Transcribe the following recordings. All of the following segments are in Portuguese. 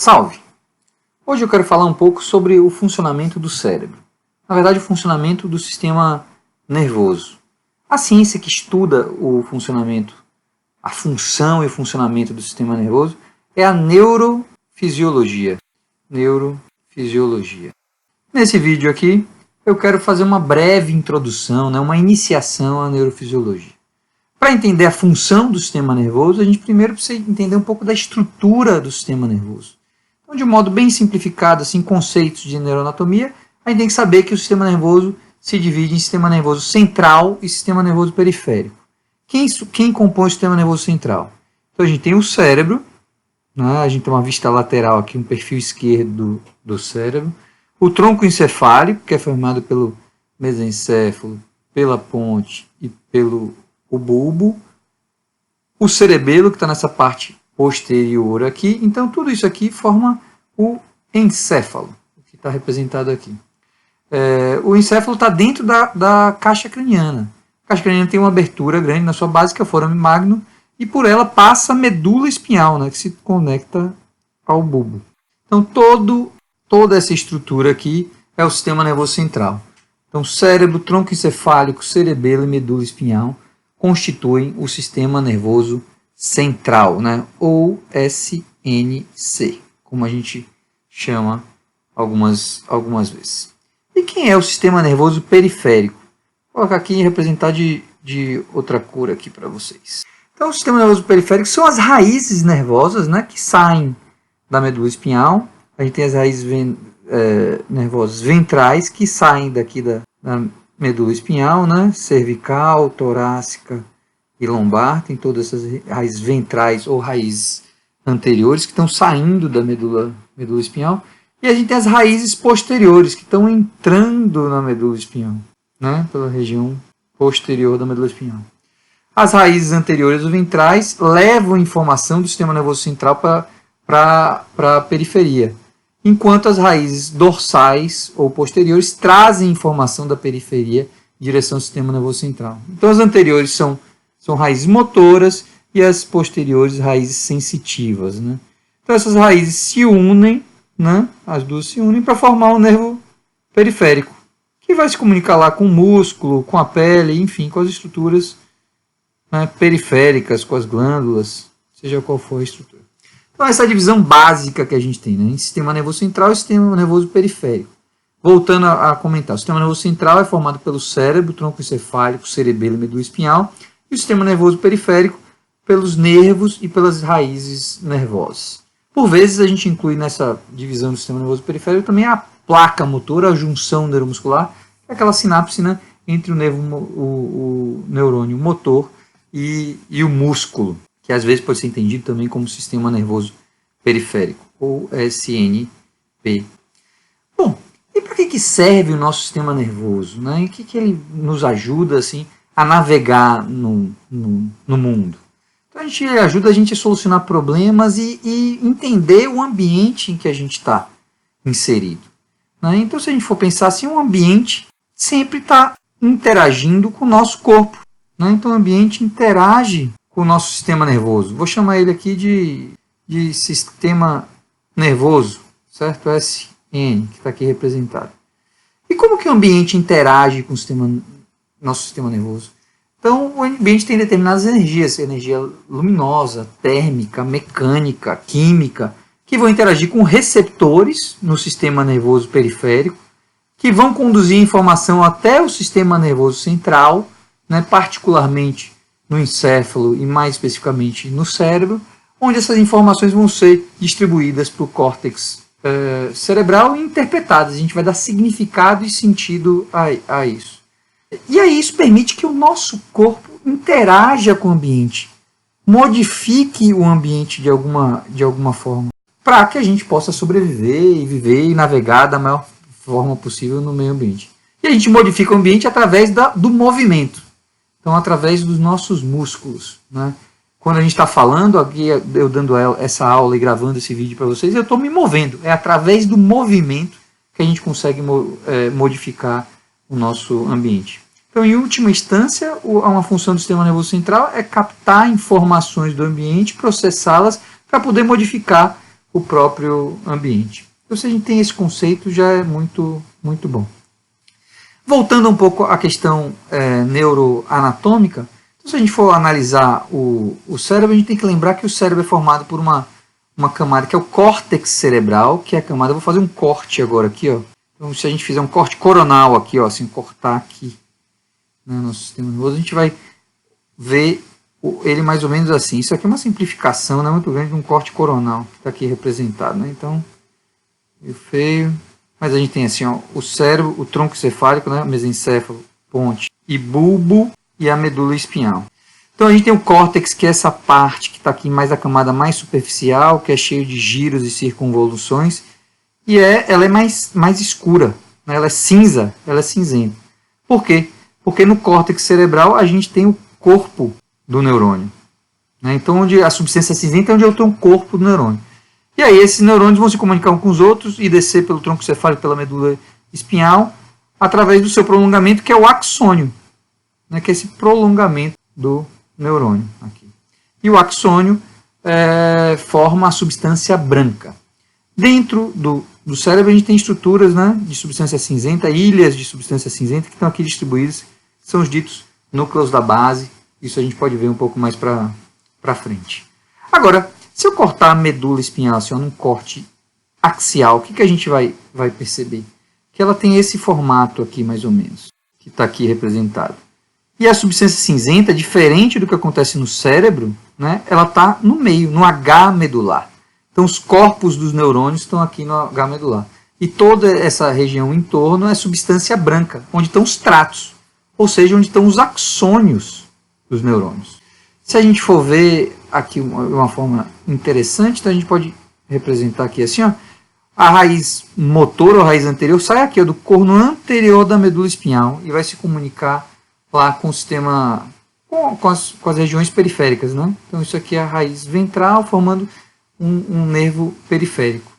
Salve! Hoje eu quero falar um pouco sobre o funcionamento do cérebro. Na verdade, o funcionamento do sistema nervoso. A ciência que estuda o funcionamento, a função e o funcionamento do sistema nervoso é a neurofisiologia. Nesse vídeo aqui, eu quero fazer uma breve introdução, uma iniciação à neurofisiologia. Para entender a função do sistema nervoso, a gente primeiro precisa entender um pouco da estrutura do sistema nervoso. Então, de um modo bem simplificado, assim, conceitos de neuroanatomia, a gente tem que saber que o sistema nervoso se divide em sistema nervoso central e sistema nervoso periférico. Quem compõe o sistema nervoso central? Então, a gente tem o cérebro, a gente tem uma vista lateral aqui, um perfil esquerdo do cérebro, o tronco encefálico, que é formado pelo mesencéfalo, pela ponte e pelo bulbo, o cerebelo, que está nessa parte posterior aqui. Então, tudo isso aqui forma o encéfalo, que está representado aqui. O encéfalo está dentro da caixa craniana. A caixa craniana tem uma abertura grande na sua base, que é o forame magno, e por ela passa a medula espinhal, que se conecta ao bulbo. Então, toda essa estrutura aqui é o sistema nervoso central. Então, cérebro, tronco encefálico, cerebelo e medula espinhal constituem o sistema nervoso central, ou SNC, como a gente chama algumas vezes. E quem é o sistema nervoso periférico? Vou colocar aqui e representar de outra cor aqui para vocês. Então, o sistema nervoso periférico são as raízes nervosas que saem da medula espinhal. A gente tem as raízes nervosas ventrais que saem daqui da medula espinhal, cervical, torácica e lombar. Tem todas essas raízes ventrais ou raízes anteriores que estão saindo da medula espinhal. E a gente tem as raízes posteriores que estão entrando na medula espinhal, pela região posterior da medula espinhal. As raízes anteriores ou ventrais levam informação do sistema nervoso central para a periferia, enquanto as raízes dorsais ou posteriores trazem informação da periferia em direção ao sistema nervoso central. Então, as anteriores são raízes motoras e as posteriores raízes sensitivas. Então, essas raízes se unem, as duas se unem para formar um nervo periférico, que vai se comunicar lá com o músculo, com a pele, enfim, com as estruturas periféricas, com as glândulas, seja qual for a estrutura. Então, essa é a divisão básica que a gente tem, em sistema nervoso central e sistema nervoso periférico. Voltando a comentar, o sistema nervoso central é formado pelo cérebro, tronco encefálico, cerebelo e medula espinhal, e o sistema nervoso periférico pelos nervos e pelas raízes nervosas. Por vezes, a gente inclui nessa divisão do sistema nervoso periférico também a placa motora, a junção neuromuscular, que é aquela sinapse entre o neurônio motor e o músculo, que às vezes pode ser entendido também como sistema nervoso periférico, ou SNP. Bom, e para que serve o nosso sistema nervoso? Em que ele nos ajuda a navegar no mundo? Então, ajuda a gente a solucionar problemas e entender o ambiente em que a gente está inserido. Então, se a gente for pensar assim, o ambiente sempre está interagindo com o nosso corpo. Então, o ambiente interage com o nosso sistema nervoso. Vou chamar ele aqui de sistema nervoso, certo? SN, que está aqui representado. E como que o ambiente interage com o nosso sistema nervoso? Então, o ambiente tem determinadas energias, energia luminosa, térmica, mecânica, química, que vão interagir com receptores no sistema nervoso periférico, que vão conduzir informação até o sistema nervoso central, particularmente no encéfalo e mais especificamente no cérebro, onde essas informações vão ser distribuídas para o córtex cerebral e interpretadas. A gente vai dar significado e sentido a isso. E aí isso permite que o nosso corpo interaja com o ambiente, modifique o ambiente de alguma forma, para que a gente possa sobreviver e viver e navegar da maior forma possível no meio ambiente. E a gente modifica o ambiente através do movimento. Então, através dos nossos músculos. Quando a gente está falando, aqui eu dando essa aula e gravando esse vídeo para vocês, eu estou me movendo. É através do movimento que a gente consegue modificar o nosso ambiente. Então, em última instância, uma função do sistema nervoso central é captar informações do ambiente, processá-las para poder modificar o próprio ambiente. Então, se a gente tem esse conceito, já é muito, muito bom. Voltando um pouco à questão neuroanatômica, então, se a gente for analisar o cérebro, a gente tem que lembrar que o cérebro é formado por uma camada que é o córtex cerebral, que é a camada... Eu vou fazer um corte agora aqui, ó. Então, se a gente fizer um corte coronal aqui, ó, assim, cortar aqui, né, no sistema nervoso, a gente vai ver ele mais ou menos assim. Isso aqui é uma simplificação, né, muito grande de um corte coronal, que está aqui representado, né? Então, meio feio. Mas a gente tem assim, ó, o cérebro, o tronco cefálico, né, mesencéfalo, ponte e bulbo, e a medula espinhal. Então a gente tem o córtex, que é essa parte que está aqui mais a camada mais superficial, que é cheio de giros e circunvoluções, e ela é mais escura, né? Ela é cinza, ela é cinzenta. Por quê? Porque no córtex cerebral a gente tem o corpo do neurônio, né? Então onde a substância cinzenta é onde eu tenho o corpo do neurônio. E aí esses neurônios vão se comunicar uns com os outros e descer pelo tronco cefálico, pela medula espinhal, através do seu prolongamento, que é o axônio, né? Que é esse prolongamento do neurônio aqui. E o axônio forma a substância branca. Dentro do cérebro a gente tem estruturas, né, de substância cinzenta, ilhas de substância cinzenta que estão aqui distribuídas, são os ditos núcleos da base. Isso a gente pode ver um pouco mais para frente. Agora, se eu cortar a medula espinhal assim, num corte axial, o que a gente vai perceber? Que ela tem esse formato aqui mais ou menos, que está aqui representado. E a substância cinzenta, diferente do que acontece no cérebro, né, ela está no meio, no H medular. Então os corpos dos neurônios estão aqui no H medular. E toda essa região em torno é substância branca, onde estão os tratos, ou seja, onde estão os axônios dos neurônios. Se a gente for ver aqui uma forma interessante, então a gente pode representar aqui assim, ó, a raiz motor ou raiz anterior sai aqui, ó, do corno anterior da medula espinhal e vai se comunicar lá com o sistema, com as regiões periféricas, né? Então isso aqui é a raiz ventral formando um nervo periférico.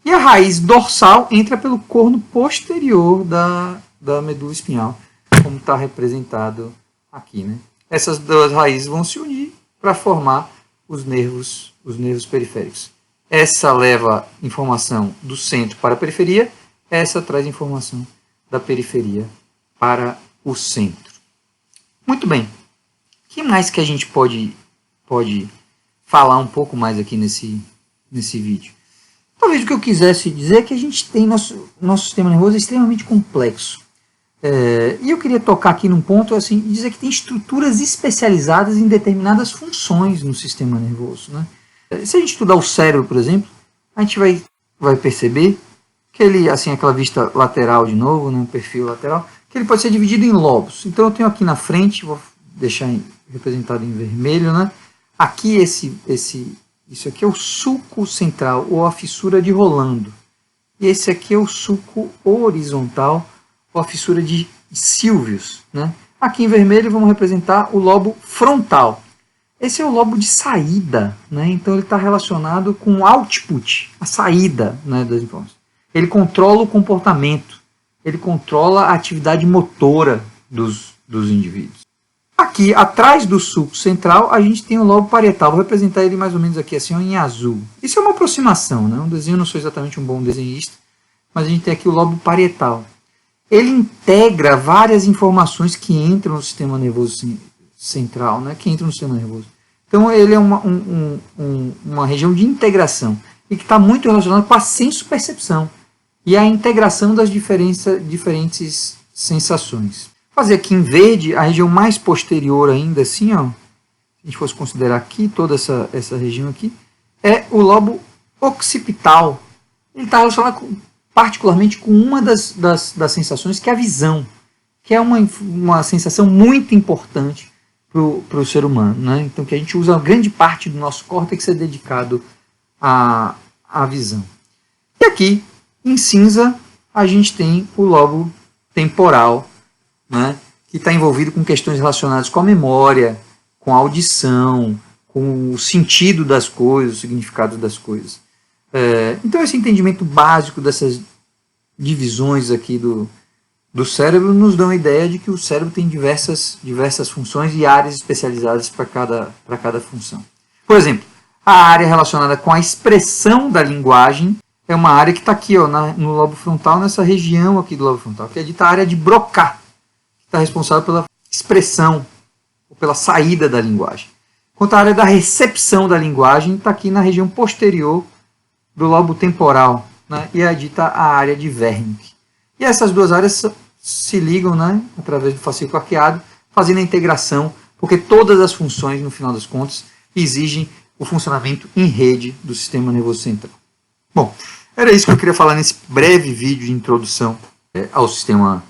E a raiz dorsal entra pelo corno posterior da medula espinhal, como está representado aqui, né? Essas duas raízes vão se unir para formar os nervos periféricos. Essa leva informação do centro para a periferia, essa traz informação da periferia para o centro. Muito bem. O que mais que a gente pode falar um pouco mais aqui nesse vídeo? Talvez o que eu quisesse dizer é que a gente tem nosso sistema nervoso extremamente complexo. E eu queria tocar aqui num ponto assim, dizer que tem estruturas especializadas em determinadas funções no sistema nervoso, né? Se a gente estudar o cérebro, por exemplo, a gente vai perceber que ele, assim, aquela vista lateral de novo, né, um perfil lateral, que ele pode ser dividido em lobos. Então eu tenho aqui na frente, vou deixar representado em vermelho, né? Aqui isso aqui é o sulco central, ou a fissura de Rolando. E esse aqui é o sulco horizontal, ou a fissura de Sylvius, né? Aqui em vermelho vamos representar o lobo frontal. Esse é o lobo de saída, né? Então ele está relacionado com o output, a saída, né, das informações. Ele controla o comportamento, ele controla a atividade motora dos indivíduos. Aqui, atrás do sulco central, a gente tem o lobo parietal. Vou representar ele mais ou menos aqui assim, ó, em azul. Isso é uma aproximação, né? Um desenho, não sou exatamente um bom desenhista, mas a gente tem aqui o lobo parietal. Ele integra várias informações que entram no sistema nervoso central, né? Que entram no sistema nervoso. Então ele é uma região de integração e que está muito relacionado com a senso-percepção e a integração das diferentes sensações. Vou fazer aqui em verde a região mais posterior ainda, assim, ó, se a gente fosse considerar aqui toda essa região aqui, é o lobo occipital. Ele está relacionado particularmente com uma das sensações, que é a visão, que é uma sensação muito importante para o ser humano, né? Então, que a gente usa grande parte do nosso córtex é dedicado à visão. E aqui, em cinza, a gente tem o lobo temporal, né? Que está envolvido com questões relacionadas com a memória, com a audição, com o sentido das coisas, o significado das coisas. Então, esse entendimento básico dessas divisões aqui do cérebro nos dão a ideia de que o cérebro tem diversas funções e áreas especializadas para cada função. Por exemplo, A área relacionada com a expressão da linguagem é uma área que está aqui, ó, no lobo frontal, nessa região aqui do lobo frontal, que é dita a área de Broca, que está responsável pela expressão, ou pela saída da linguagem. Enquanto a área da recepção da linguagem está aqui na região posterior do lobo temporal, né, e é dita a área de Wernicke. E essas duas áreas se ligam, né, através do fascículo arqueado, fazendo a integração, porque todas as funções, no final das contas, exigem o funcionamento em rede do sistema nervoso central. Bom, era isso que eu queria falar nesse breve vídeo de introdução ao sistema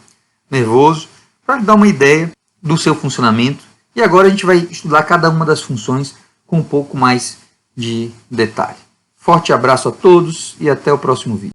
nervoso, para dar uma ideia do seu funcionamento. E agora a gente vai estudar cada uma das funções com um pouco mais de detalhe. Forte abraço a todos e até o próximo vídeo.